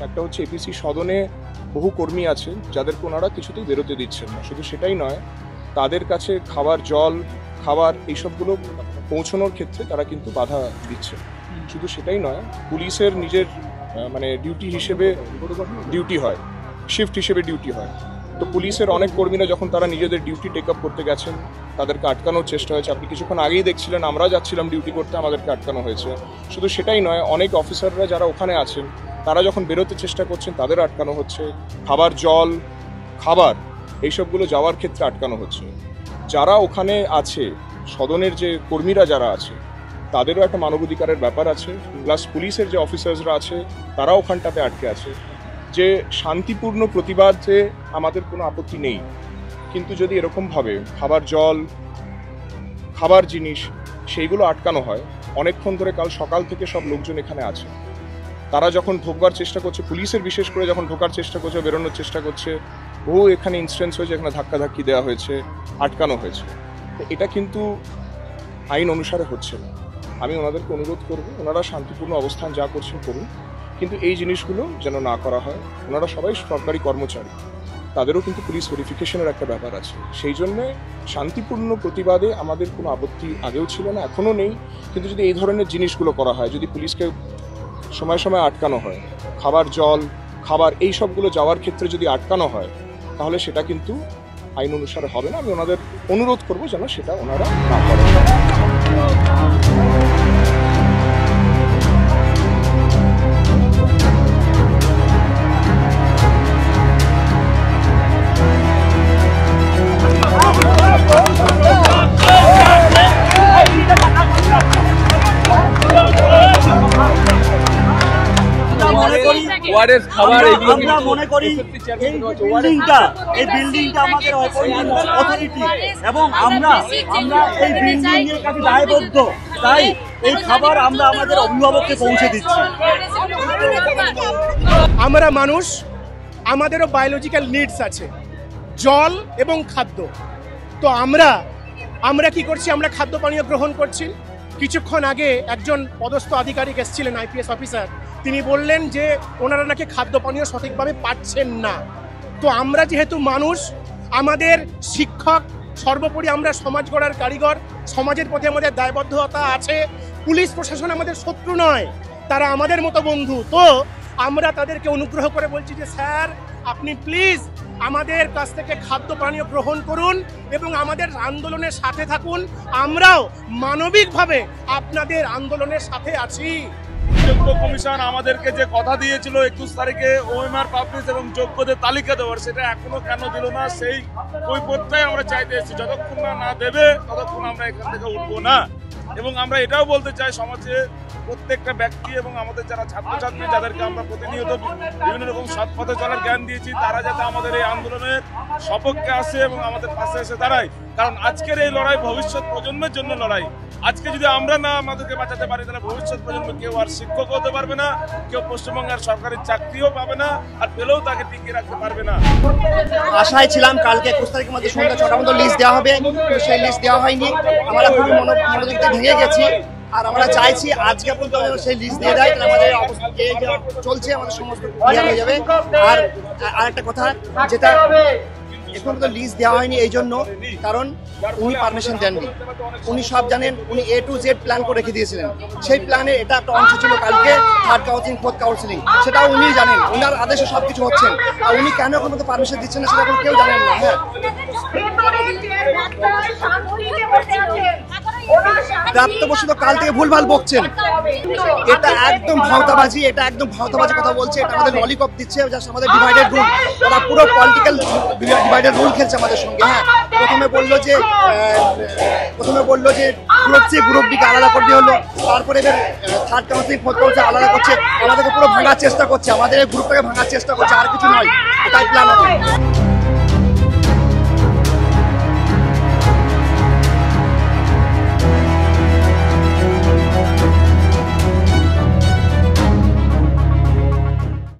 একটা হচ্ছে এপিসি সদনে বহু কর্মী আছে যাদেরকে ওনারা কিছুতেই বেরোতে দিচ্ছেন না। শুধু সেটাই নয়, তাদের কাছে খাবার, জল, খাবার এইসবগুলো পৌঁছানোর ক্ষেত্রে তারা কিন্তু বাধা দিচ্ছে। শুধু সেটাই নয়, পুলিশের নিজের মানে ডিউটি হিসেবে ডিউটি হয়, শিফট হিসেবে ডিউটি হয়। তো পুলিশের অনেক কর্মীরা যখন তারা নিজেদের ডিউটি টেক আপ করতে গেছেন, তাদেরকে আটকানোর চেষ্টা হয়েছে। আপনি কিছুক্ষণ আগেই দেখছিলেন, আমরা যাচ্ছিলাম ডিউটি করতে, আমাদেরকে আটকানো হয়েছে। শুধু সেটাই নয়, অনেক অফিসাররা যারা ওখানে আছেন তারা যখন বেরোতে চেষ্টা করছেন তাদের আটকানো হচ্ছে। খাবার, জল, খাবার এইসবগুলো যাওয়ার ক্ষেত্রে আটকানো হচ্ছে। যারা ওখানে আছে, সদনের যে কর্মীরা যারা আছে, তাদেরও একটা মানবাধিকারের ব্যাপার আছে। প্লাস পুলিশের যে অফিসার্সরা আছে তারাও ওখানটাতে আটকে আছে। যে শান্তিপূর্ণ প্রতিবাদে আমাদের কোনো আপত্তি নেই, কিন্তু যদি এরকমভাবে খাবার, জল, খাবার জিনিস সেইগুলো আটকানো হয়, অনেকক্ষণ ধরে কাল সকাল থেকে সব লোকজন এখানে আছে, তারা যখন ঢোকবার চেষ্টা করছে, পুলিশের বিশেষ করে যখন ঢোকার চেষ্টা করছে, বেরোনোর চেষ্টা করছে, বহু এখানে ইনসিডেন্টস হয়েছে, এখানে ধাক্কাধাক্কি দেওয়া হয়েছে, আটকানো হয়েছে। তো এটা কিন্তু আইন অনুসারে হচ্ছে না। আমি ওনাদেরকে অনুরোধ করব, ওনারা শান্তিপূর্ণ অবস্থান যা করছেন করুন, কিন্তু এই জিনিসগুলো যেন না করা হয়। ওনারা সবাই সরকারি কর্মচারী, তাদেরও কিন্তু পুলিশ ভেরিফিকেশনের একটা ব্যাপার আছে। সেই জন্যে শান্তিপূর্ণ প্রতিবাদে আমাদের কোনো আপত্তি আগেও ছিল না, এখনও নেই। কিন্তু যদি এই ধরনের জিনিসগুলো করা হয়, যদি পুলিশকে সময় সময় আটকানো হয়, খাবার, জল, খাবার এই সবগুলো যাওয়ার ক্ষেত্রে যদি আটকানো হয়, তাহলে সেটা কিন্তু আইন অনুসারে হবে না। আমি ওনাদের অনুরোধ করবো যেন সেটা ওনারা না করেন। আমরা মনে করি এই বিল্ডিংটা আমাদের অথরিটি এবং আমরা এই বিল্ডিং এর কাছে দায়বদ্ধ। তাই এই খাবার আমরা আমাদের অভিভাবককে পৌঁছে দিচ্ছি। আমরা মানুষ, আমাদেরও বায়োলজিক্যাল নিডস আছে, জল এবং খাদ্য। তো আমরা কি করছি? আমরা খাদ্য পানীয় গ্রহণ করছি। কিছুক্ষণ আগে একজন পদস্থ আধিকারিক এসেছিলেন, আইপিএস অফিসার, তিনি বললেন যে ওনারা নাকি খাদ্য পানীয় সঠিকভাবে পাচ্ছেন না। তো আমরা যেহেতু মানুষ, আমাদের শিক্ষক, সর্বোপরি আমরা সমাজ গড়ার কারিগর, সমাজের প্রতি আমাদের দায়বদ্ধতা আছে। পুলিশ প্রশাসন আমাদের শত্রু নয়, তারা আমাদের মতো বন্ধু। তো আমরা তাদেরকে অনুগ্রহ করে বলছি যে স্যার, আপনি প্লিজ আমাদের কাছ থেকে খাদ্য পানীয় গ্রহণ করুন এবং আমাদের আন্দোলনের সাথে থাকুন। আমরাও মানবিকভাবে আপনাদের আন্দোলনের সাথে আছি। যোগ্য কমিশন আমাদেরকে যে কথা দিয়েছিল 21 তারিখে ওএমআর পাবলিশ এবং যোগ্যদের তালিকা দেওয়ার, সেটা এখনো কেন দিল না, সেই কৈফিয়তটাই আমরা চাইতে এসেছি। যতক্ষণ না দেবে ততক্ষণ আমরা এখান থেকে উঠবো না। এবং আমরা এটাও বলতে চাই, সমাজে প্রত্যেকটা ব্যক্তি এবং আমাদের যারা ছাত্রছাত্রী যাদেরকে আমরা প্রতিনিয়ত বিভিন্ন রকম সৎ পথে চলার জ্ঞান দিয়েছি, তারা যাতে আমাদের এই আন্দোলনের সপক্ষে আসে এবং আমাদের পাশে এসে দাঁড়ায়। কারণ আজকের এই লড়াই ভবিষ্যৎ প্রজন্মের জন্য লড়াই। আজকে যদি আমরা না আমাদেরকে বাঁচাতে পারি, তাহলে ভবিষ্যৎ প্রজন্ম কেউ আর শিক্ষক হতে পারবে না, কেউ পশ্চিমবঙ্গের সরকারি চাকরিও পাবে না, আর পেলেও তাকে টিকিয়ে রাখতে পারবে না। আশায় ছিলাম কালকে 21 তারিখের মধ্যে সন্ধ্যা 6টার মধ্যে লিস্ট দেওয়া হবে, কিন্তু সেই লিস্ট দেওয়া হয়নি। আমরা খুবই মনোযোগিতা ভেঙে গেছি, আর আমরা চাইছি আজকে পর্যন্ত সেই লিস্ট দিয়ে দেয়, তাহলে আমাদের অবস্থা এই যে চলছে আমাদের সমস্ত ক্লিয়ার হয়ে যাবে। আর আরেকটা কথা, যেটা এখন তো লিস্ট দেওয়া হয়নি এই জন্য কারণ উনি পারমিশন দেননি। উনি সব জানেন, উনি A to Z প্ল্যান করে রেখে দিয়েছিলেন। সেই প্ল্যানে এটা একটা অংশ ছিল কালকে থার্ড কাউন্সিলিং, ফোর্থ কাউন্সিলিং, সেটাও উনি জানেন। উনার আদেশে সবকিছু হচ্ছেন, আর উনি কেন এখন তো পারমিশন দিচ্ছেন না সেটা এখন কেউ জানেন না। হ্যাঁ, প্রাপ্তবয়স্ক কাল থেকে ভুলভাল বকছেন, এটা একদম ভাওতাবাজি, এটা একদম ভাওতাবাজি কথা বলছে। এটা আমাদের ললিপপ দিচ্ছে, জাস্ট আমাদের ডিভাইডেড রুল। ওরা পুরো পলিটিক্যাল ডিভাইডেড রুল খেলছে আমাদের সঙ্গে। হ্যাঁ, প্রথমে বললো যে গ্রুপ সি গ্রুপ ডিকে আলাদা করতে হলো, তারপরে এবার থার্ড কাউন্সিলিং ফোর্থ কাউন্সিলিং আলাদা করছে, আমাদেরকে পুরো ভাঙার চেষ্টা করছে, আমাদের এই গ্রুপটাকে ভাঙার চেষ্টা করছে, আর কিছু নয়। এটাই প্ল্যান হবে।